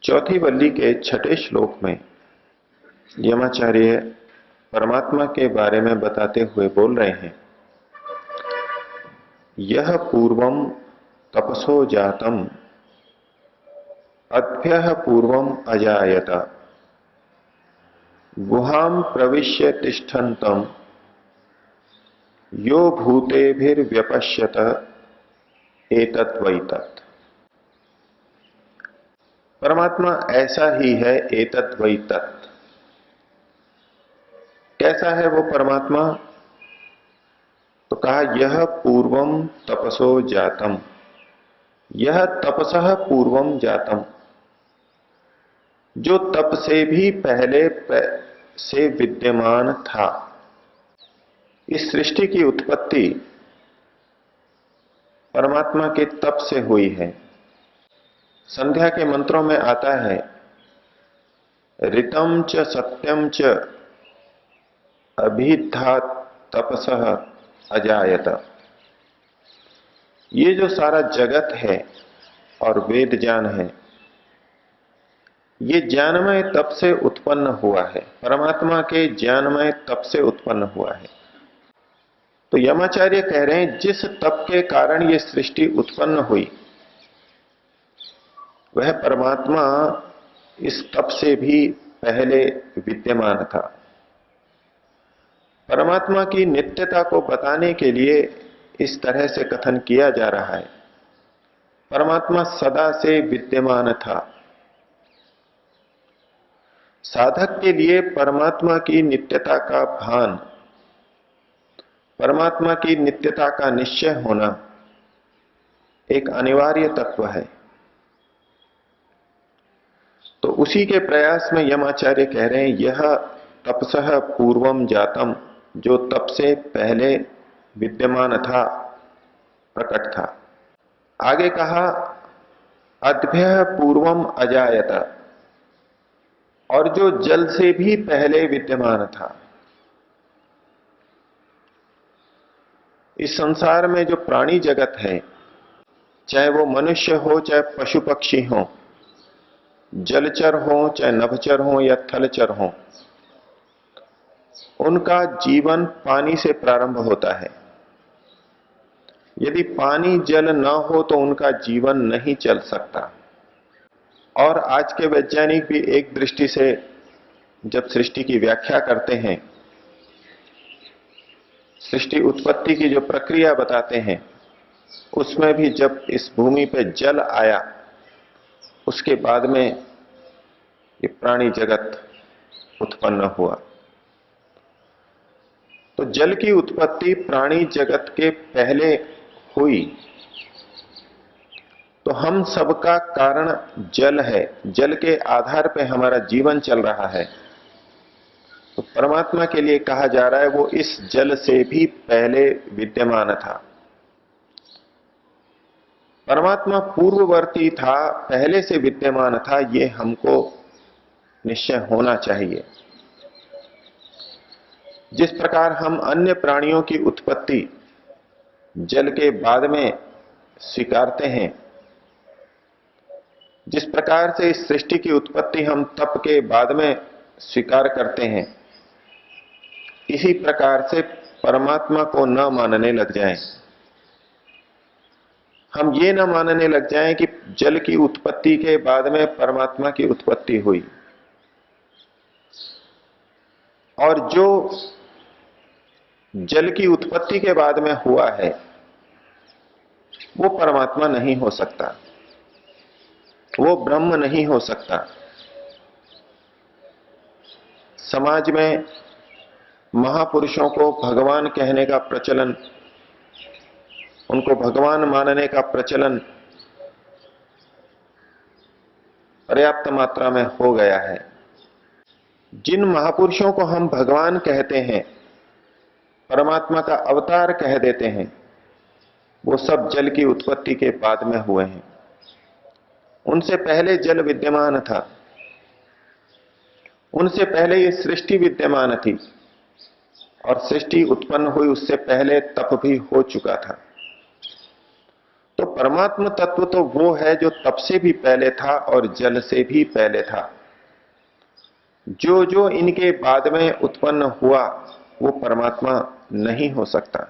चौथी वल्ली के छठे श्लोक में यमाचार्य परमात्मा के बारे में बताते हुए बोल रहे हैं, यह पूर्वम तपसो जातम अद्भ्यः पूर्वम अजायत गुहां प्रविश्य तिष्ठन्तम यो भूतेभिर्व्यपश्यत एतत् वैतत्। परमात्मा ऐसा ही है, एतत् वैतत्। कैसा है वो परमात्मा? तो कहा यह पूर्वम तपसो जातम, यह तपसः पूर्वम जातम, जो तप से भी पहले से विद्यमान था। इस सृष्टि की उत्पत्ति परमात्मा के तप से हुई है। संध्या के मंत्रों में आता है, ऋतम च सत्यम च अभिधा तपसः अजायत। ये जो सारा जगत है और वेद ज्ञान है, ये ज्ञानमय तप से उत्पन्न हुआ है, परमात्मा के ज्ञानमय तप से उत्पन्न हुआ है। तो यमाचार्य कह रहे हैं, जिस तप के कारण ये सृष्टि उत्पन्न हुई, वह परमात्मा इस तप से भी पहले विद्यमान था। परमात्मा की नित्यता को बताने के लिए इस तरह से कथन किया जा रहा है। परमात्मा सदा से विद्यमान था। साधक के लिए परमात्मा की नित्यता का भान, परमात्मा की नित्यता का निश्चय होना एक अनिवार्य तत्व है। तो उसी के प्रयास में यमाचार्य कह रहे हैं, यह तपसः पूर्वम जातम, जो तप से पहले विद्यमान था, प्रकट था। आगे कहा अद्भ्यः पूर्वम अजायत, और जो जल से भी पहले विद्यमान था। इस संसार में जो प्राणी जगत है, चाहे वो मनुष्य हो चाहे पशु पक्षी हो, जलचर हो चाहे नभचर हो या थलचर हो, उनका जीवन पानी से प्रारंभ होता है। यदि पानी जल न हो तो उनका जीवन नहीं चल सकता। और आज के वैज्ञानिक भी एक दृष्टि से जब सृष्टि की व्याख्या करते हैं, सृष्टि उत्पत्ति की जो प्रक्रिया बताते हैं, उसमें भी जब इस भूमि पर जल आया, उसके बाद में ये प्राणी जगत उत्पन्न हुआ। तो जल की उत्पत्ति प्राणी जगत के पहले हुई। तो हम सबका कारण जल है, जल के आधार पर हमारा जीवन चल रहा है। तो परमात्मा के लिए कहा जा रहा है, वो इस जल से भी पहले विद्यमान था। परमात्मा पूर्ववर्ती था, पहले से विद्यमान था, ये हमको निश्चय होना चाहिए। जिस प्रकार हम अन्य प्राणियों की उत्पत्ति जल के बाद में स्वीकारते हैं, जिस प्रकार से इस सृष्टि की उत्पत्ति हम तप के बाद में स्वीकार करते हैं, इसी प्रकार से परमात्मा को न मानने लग जाएं। हम ये न मानने लग जाएं कि जल की उत्पत्ति के बाद में परमात्मा की उत्पत्ति हुई, और जो जल की उत्पत्ति के बाद में हुआ है वो परमात्मा नहीं हो सकता, वो ब्रह्म नहीं हो सकता। समाज में महापुरुषों को भगवान कहने का प्रचलन, उनको भगवान मानने का प्रचलन पर्याप्त मात्रा में हो गया है। जिन महापुरुषों को हम भगवान कहते हैं, परमात्मा का अवतार कह देते हैं, वो सब जल की उत्पत्ति के बाद में हुए हैं। उनसे पहले जल विद्यमान था, उनसे पहले ये सृष्टि विद्यमान थी, और सृष्टि उत्पन्न हुई उससे पहले तप भी हो चुका था। तो परमात्म तत्व तो वो है जो तप से भी पहले था और जल से भी पहले था। जो जो इनके बाद में उत्पन्न हुआ वो परमात्मा नहीं हो सकता।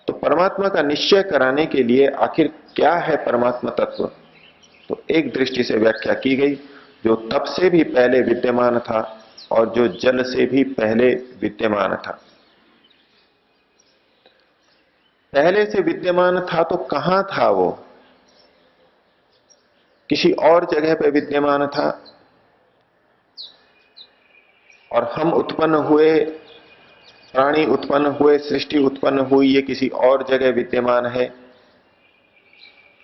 तो परमात्मा का निश्चय कराने के लिए आखिर क्या है परमात्मा तत्व, तो एक दृष्टि से व्याख्या की गई, जो तप से भी पहले विद्यमान था और जो जल से भी पहले विद्यमान था। पहले से विद्यमान था तो कहां था वो? किसी और जगह पर विद्यमान था, और हम उत्पन्न हुए, प्राणी उत्पन्न हुए, सृष्टि उत्पन्न हुई, ये किसी और जगह विद्यमान है।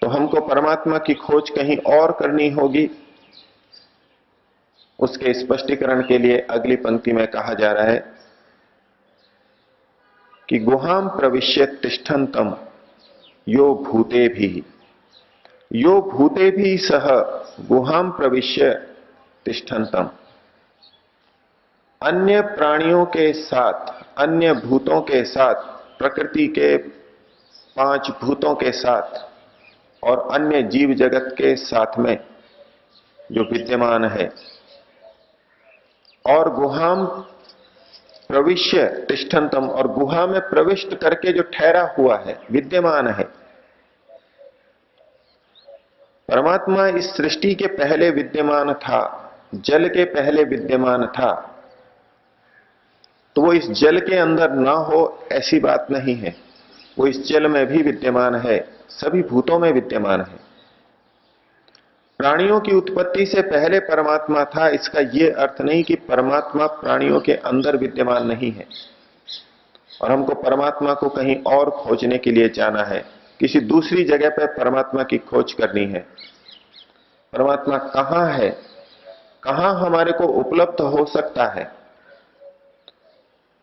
तो हमको परमात्मा की खोज कहीं और करनी होगी। उसके स्पष्टीकरण के लिए अगली पंक्ति में कहा जा रहा है कि गुहाम प्रविश्य तिष्ठन्तम यो भूते भी, यो भूते भी सह गुहाम प्रविश्य तिष्ठन्तम। अन्य प्राणियों के साथ, अन्य भूतों के साथ, प्रकृति के 5 भूतों के साथ और अन्य जीव जगत के साथ में जो विद्यमान है, और गुहाम प्रविश्य तिष्ठन्तम, और गुहा में प्रविष्ट करके जो ठहरा हुआ है, विद्यमान है। परमात्मा इस सृष्टि के पहले विद्यमान था, जल के पहले विद्यमान था, तो वो इस जल के अंदर ना हो ऐसी बात नहीं है। वो इस जल में भी विद्यमान है, सभी भूतों में विद्यमान है। प्राणियों की उत्पत्ति से पहले परमात्मा था, इसका यह अर्थ नहीं कि परमात्मा प्राणियों के अंदर विद्यमान नहीं है और हमको परमात्मा को कहीं और खोजने के लिए जाना है, किसी दूसरी जगह पर परमात्मा की खोज करनी है। परमात्मा कहां है, कहां हमारे को उपलब्ध हो सकता है?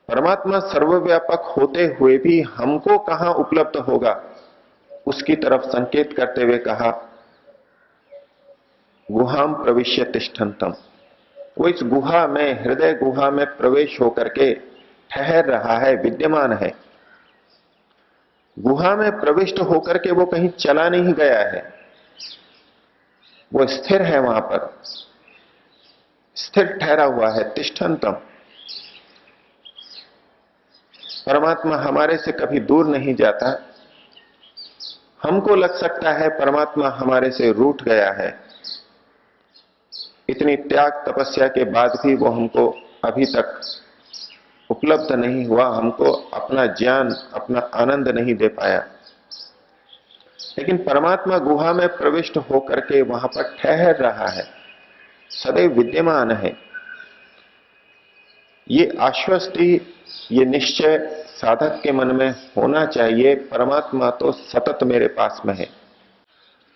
परमात्मा सर्वव्यापक होते हुए भी हमको कहां उपलब्ध होगा, उसकी तरफ संकेत करते हुए कहा गुहाम प्रविश्य तिष्ठन्तम। वो इस गुहा में, हृदय गुहा में प्रवेश होकर के ठहर रहा है, विद्यमान है। गुहा में प्रविष्ट होकर के वो कहीं चला नहीं गया है, वो स्थिर है, वहां पर स्थिर ठहरा हुआ है। तिष्ठन्तम, परमात्मा हमारे से कभी दूर नहीं जाता। हमको लग सकता है परमात्मा हमारे से रूठ गया है, इतनी त्याग तपस्या के बाद भी वो हमको अभी तक उपलब्ध नहीं हुआ, हमको अपना ज्ञान, अपना आनंद नहीं दे पाया। लेकिन परमात्मा गुहा में प्रविष्ट होकर के वहां पर ठहर रहा है, सदैव विद्यमान है। ये आश्वस्ति, ये निश्चय साधक के मन में होना चाहिए, परमात्मा तो सतत मेरे पास में है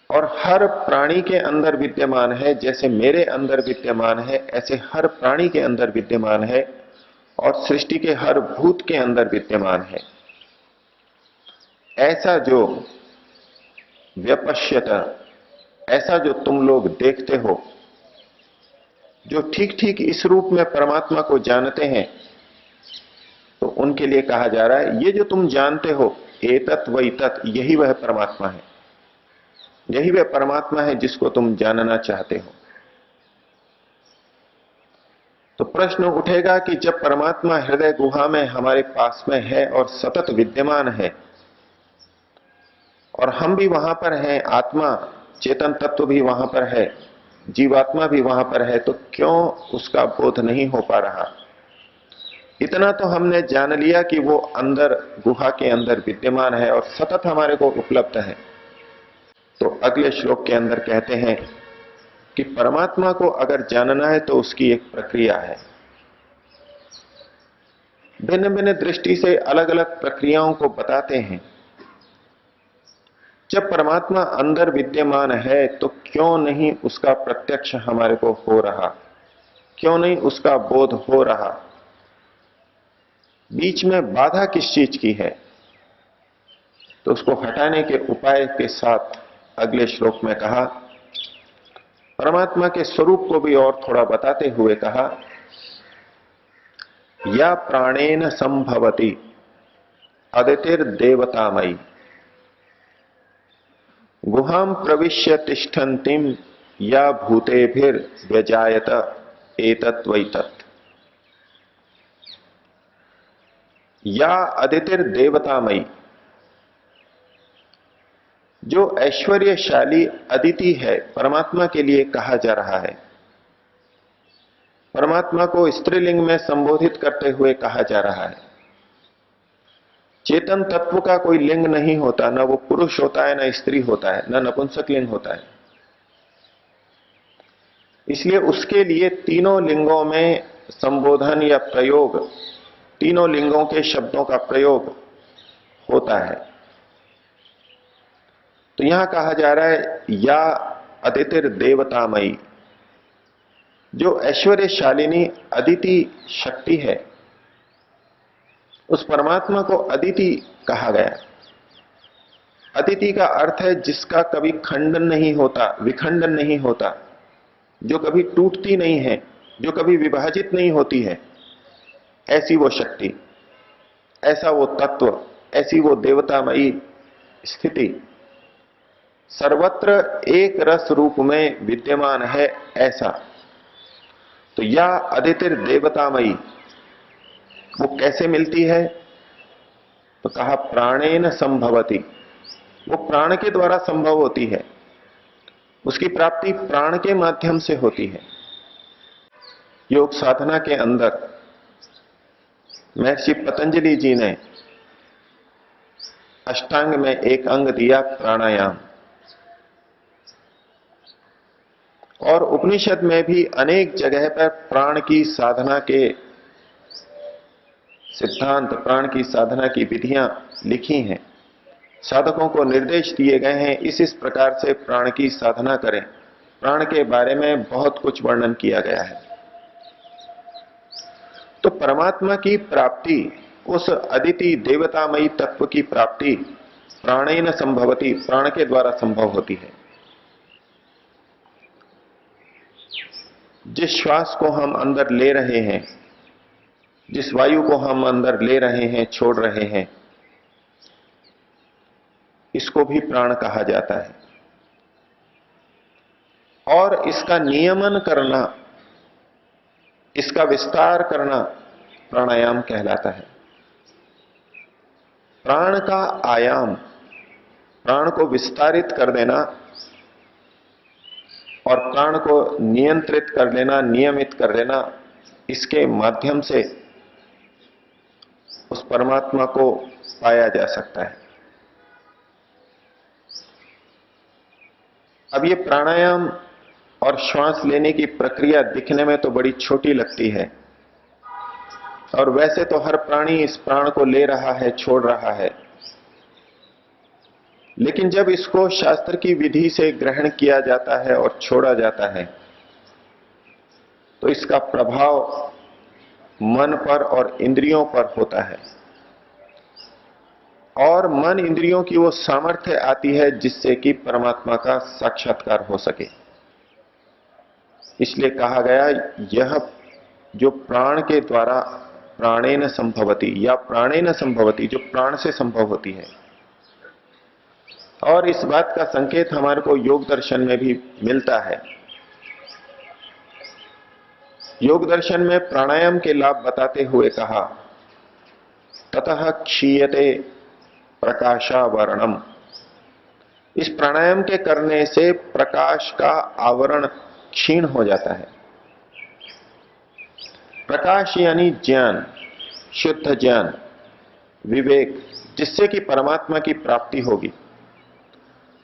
और हर प्राणी के अंदर विद्यमान है। जैसे मेरे अंदर विद्यमान है, ऐसे हर प्राणी के अंदर विद्यमान है और सृष्टि के हर भूत के अंदर विद्यमान है। ऐसा जो व्यपश्यत, ऐसा जो तुम लोग देखते हो, जो ठीक ठीक इस रूप में परमात्मा को जानते हैं, तो उनके लिए कहा जा रहा है ये जो तुम जानते हो, एतत् वैतत्, यही वह परमात्मा है, यही वह परमात्मा है जिसको तुम जानना चाहते हो। तो प्रश्न उठेगा कि जब परमात्मा हृदय गुहा में हमारे पास में है और सतत विद्यमान है और हम भी वहां पर हैं, आत्मा चेतन तत्व भी वहां पर है, जीवात्मा भी वहां पर है, तो क्यों उसका बोध नहीं हो पा रहा? इतना तो हमने जान लिया कि वो अंदर, गुहा के अंदर विद्यमान है और सतत हमारे को उपलब्ध है। तो अगले श्लोक के अंदर कहते हैं कि परमात्मा को अगर जानना है तो उसकी एक प्रक्रिया है। भिन्न भिन्न दृष्टि से अलग अलग प्रक्रियाओं को बताते हैं। जब परमात्मा अंदर विद्यमान है तो क्यों नहीं उसका प्रत्यक्ष हमारे को हो रहा, क्यों नहीं उसका बोध हो रहा? बीच में बाधा किस चीज की है? तो उसको हटाने के उपाय के साथ अगले श्लोक में कहा, परमात्मा के स्वरूप को भी और थोड़ा बताते हुए कहा, या प्राणेन संभवति अदितिर देवतामयी। गुहां प्रविश्य तिष्ठन्तिम या भूतेभिर व्यजायत एतत् वैतत्। या अदितिर देवतामयी, जो ऐश्वर्यशाली अदिति है परमात्मा के लिए कहा जा रहा है। परमात्मा को स्त्रीलिंग में संबोधित करते हुए कहा जा रहा है। चेतन तत्व का कोई लिंग नहीं होता, ना वो पुरुष होता है, ना स्त्री होता है, ना नपुंसक लिंग होता है। इसलिए उसके लिए तीनों लिंगों में संबोधन या प्रयोग, तीनों लिंगों के शब्दों का प्रयोग होता है। तो यहां कहा जा रहा है या अदितिर देवतामयी, जो ऐश्वर्यशालिनी अदिति शक्ति है, उस परमात्मा को अदिति कहा गया। अदिति का अर्थ है जिसका कभी खंडन नहीं होता, विखंडन नहीं होता, जो कभी टूटती नहीं है, जो कभी विभाजित नहीं होती है। ऐसी वो शक्ति, ऐसा वो तत्व, ऐसी वो देवतामयी स्थिति सर्वत्र एक रस रूप में विद्यमान है, ऐसा। तो या अदितिर देवतामयी वो कैसे मिलती है? तो कहा प्राणेन संभवती, वो प्राण के द्वारा संभव होती है, उसकी प्राप्ति प्राण के माध्यम से होती है। योग साधना के अंदर महर्षि पतंजलि जी ने अष्टांग में एक अंग दिया प्राणायाम, और उपनिषद में भी अनेक जगह पर प्राण की साधना के सिद्धांत, प्राण की साधना की विधियां लिखी हैं। साधकों को निर्देश दिए गए हैं, इस प्रकार से प्राण की साधना करें। प्राण के बारे में बहुत कुछ वर्णन किया गया है। तो परमात्मा की प्राप्ति, उस अदिति देवतामयी तत्व की प्राप्ति प्राणेन संभवती, प्राण के द्वारा संभव होती है। जिस श्वास को हम अंदर ले रहे हैं, जिस वायु को हम अंदर ले रहे हैं, छोड़ रहे हैं, इसको भी प्राण कहा जाता है। और इसका नियमन करना, इसका विस्तार करना प्राणायाम कहलाता है। प्राण का आयाम, प्राण को विस्तारित कर देना और प्राण को नियंत्रित कर लेना, नियमित कर लेना, इसके माध्यम से उस परमात्मा को पाया जा सकता है। अब ये प्राणायाम और श्वास लेने की प्रक्रिया दिखने में तो बड़ी छोटी लगती है, और वैसे तो हर प्राणी इस प्राण को ले रहा है, छोड़ रहा है। लेकिन जब इसको शास्त्र की विधि से ग्रहण किया जाता है और छोड़ा जाता है, तो इसका प्रभाव मन पर और इंद्रियों पर होता है, और मन इंद्रियों की वो सामर्थ्य आती है जिससे कि परमात्मा का साक्षात्कार हो सके। इसलिए कहा गया यह जो प्राण के द्वारा प्राणेन संभवती, या प्राणेन संभवती, जो प्राण से संभव होती है। और इस बात का संकेत हमारे को योग दर्शन में भी मिलता है। योग दर्शन में प्राणायाम के लाभ बताते हुए कहा ततः क्षीयते प्रकाशावरणम, इस प्राणायाम के करने से प्रकाश का आवरण क्षीण हो जाता है। प्रकाश यानी ज्ञान, शुद्ध ज्ञान, विवेक, जिससे कि परमात्मा की प्राप्ति होगी।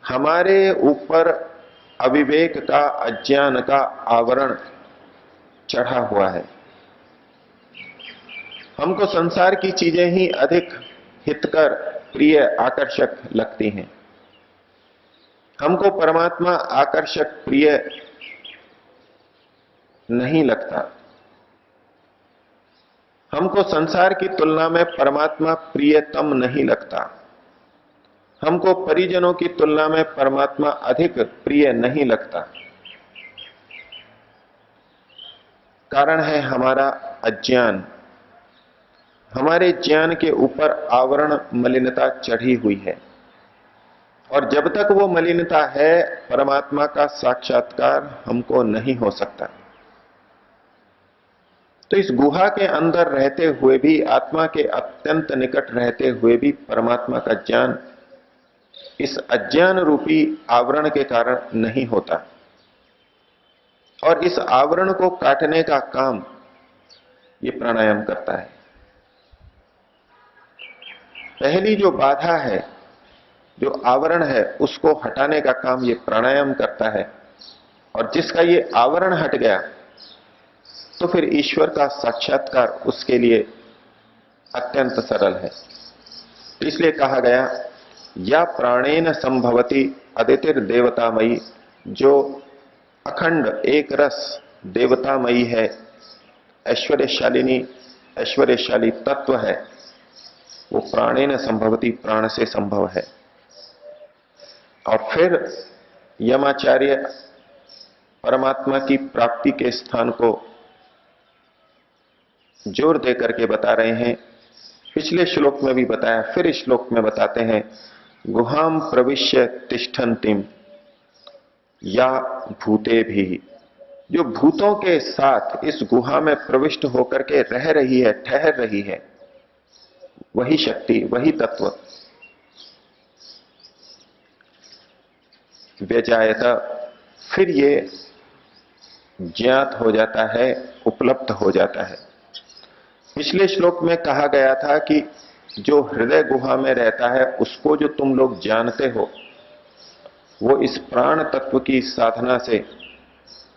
हमारे ऊपर अविवेक का, अज्ञान का आवरण चढ़ा हुआ है। हमको संसार की चीजें ही अधिक हितकर, प्रिय, आकर्षक लगती हैं। हमको परमात्मा आकर्षक, प्रिय नहीं लगता। हमको संसार की तुलना में परमात्मा प्रियतम नहीं लगता। हमको परिजनों की तुलना में परमात्मा अधिक प्रिय नहीं लगता। कारण है हमारा अज्ञान। हमारे ज्ञान के ऊपर आवरण, मलिनता चढ़ी हुई है। और जब तक वो मलिनता है, परमात्मा का साक्षात्कार हमको नहीं हो सकता। तो इस गुहा के अंदर रहते हुए भी, आत्मा के अत्यंत निकट रहते हुए भी परमात्मा का ज्ञान इस अज्ञान रूपी आवरण के कारण नहीं होता। और इस आवरण को काटने का काम ये प्राणायाम करता है। पहली जो बाधा है, जो आवरण है, उसको हटाने का काम ये प्राणायाम करता है। और जिसका ये आवरण हट गया तो फिर ईश्वर का साक्षात्कार उसके लिए अत्यंत सरल है। इसलिए कहा गया, या प्राणेन संभवती अदितिर देवतामयी, जो अखंड एक रस देवतामयी है, ऐश्वर्यशालिनी ऐश्वर्यशाली तत्व है, वो प्राणेन संभवती, प्राण से संभव है। और फिर यमाचार्य परमात्मा की प्राप्ति के स्थान को जोर देकर के बता रहे हैं। पिछले श्लोक में भी बताया, फिर इस श्लोक में बताते हैं, गुहाम प्रविश्य तिष्ठन्तिम या भूते भी, जो भूतों के साथ इस गुहा में प्रविष्ट होकर के रह रही है, ठहर रही है, वही शक्ति, वही तत्व व्यजायता, फिर ये ज्ञात हो जाता है, उपलब्ध हो जाता है। पिछले श्लोक में कहा गया था कि जो हृदय गुहा में रहता है, उसको जो तुम लोग जानते हो, वो इस प्राण तत्व की साधना से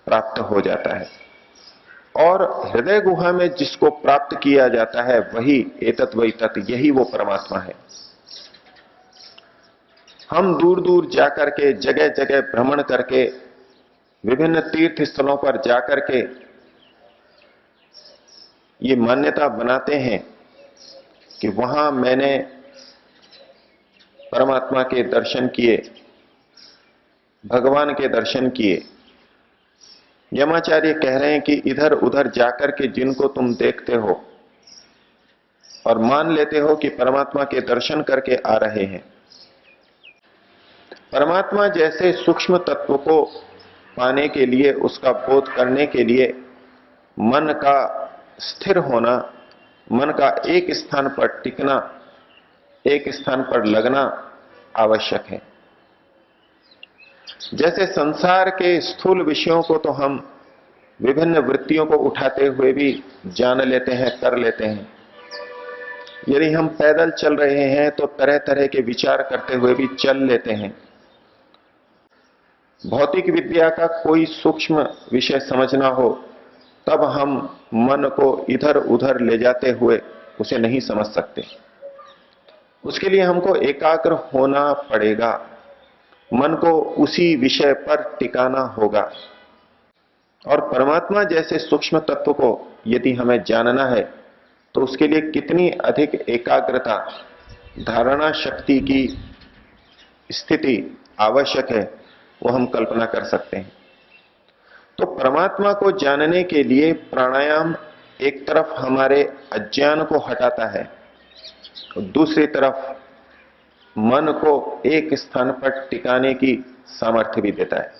प्राप्त हो जाता है। और हृदय गुहा में जिसको प्राप्त किया जाता है, वही एतत् वही तत्, यही वो परमात्मा है। हम दूर दूर जाकर के, जगह जगह भ्रमण करके, विभिन्न तीर्थ स्थलों पर जाकर के ये मान्यता बनाते हैं कि वहां मैंने परमात्मा के दर्शन किए, भगवान के दर्शन किए। यमाचार्य कह रहे हैं कि इधर उधर जाकर के जिनको तुम देखते हो और मान लेते हो कि परमात्मा के दर्शन करके आ रहे हैं, परमात्मा जैसे सूक्ष्म तत्व को पाने के लिए, उसका बोध करने के लिए मन का स्थिर होना, मन का एक स्थान पर टिकना, एक स्थान पर लगना आवश्यक है। जैसे संसार के स्थूल विषयों को तो हम विभिन्न वृत्तियों को उठाते हुए भी जान लेते हैं, कर लेते हैं। यदि हम पैदल चल रहे हैं तो तरह तरह के विचार करते हुए भी चल लेते हैं। भौतिक विद्या का कोई सूक्ष्म विषय समझना हो, तब हम मन को इधर उधर ले जाते हुए उसे नहीं समझ सकते। उसके लिए हमको एकाग्र होना पड़ेगा, मन को उसी विषय पर टिकाना होगा। और परमात्मा जैसे सूक्ष्म तत्व को यदि हमें जानना है, तो उसके लिए कितनी अधिक एकाग्रता, धारणा शक्ति की स्थिति आवश्यक है, वो हम कल्पना कर सकते हैं। तो परमात्मा को जानने के लिए प्राणायाम एक तरफ हमारे अज्ञान को हटाता है, और दूसरी तरफ मन को एक स्थान पर टिकाने की सामर्थ्य भी देता है।